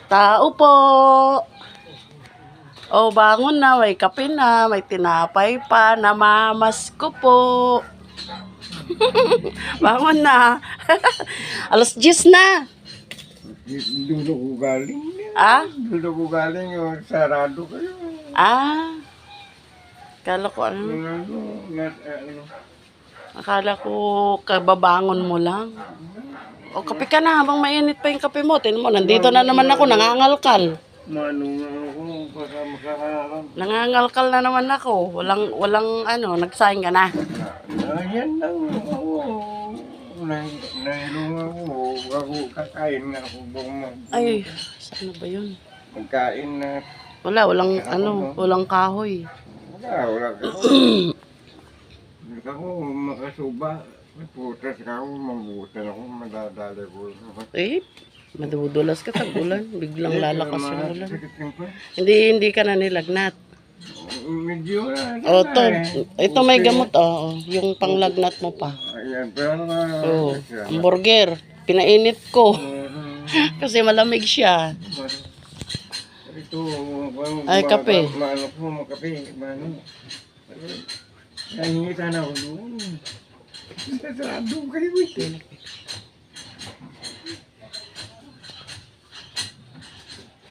Tao po. O, bangon na. May kape na. May tinapay pa. Namamas ko po. Bangon na. Alas 10 na. Dulo ko galing. Ah? Dulo ko galing yung sarado kayo. Ah. Akala ko ano. Akala ko kababangon mo lang. O, kape ka na habang mainit pa yung kape mo. Tingnan mo, nandito na naman ako. Nangangalkal. Manong ako para makakaram. Nangangalkal na naman ako. Walang ano, nagsaing ka na. Yan lang ako. Nailong ako. Ako kakain na ako. Ay, saan na ba yun? Magkain na. Walang kahoy. Wala ka. Hindi ka ko makasuba. Putas ka ako, mabutan ako, madadali ko. Eh, madudulas ka sa ulan. Biglang lalakas yung ulan. Sakit yung pa. Hindi ka na nilagnat. Medyo na. O, ito may gamot, yung panglagnat mo pa. Ayan, pero nga. Oh, hamburger. Pinainit ko. Kasi malamig siya. Ito, Ay, kape. Maano po, makape. Maano. Nahingi sana ako doon. Sarado kayo ito.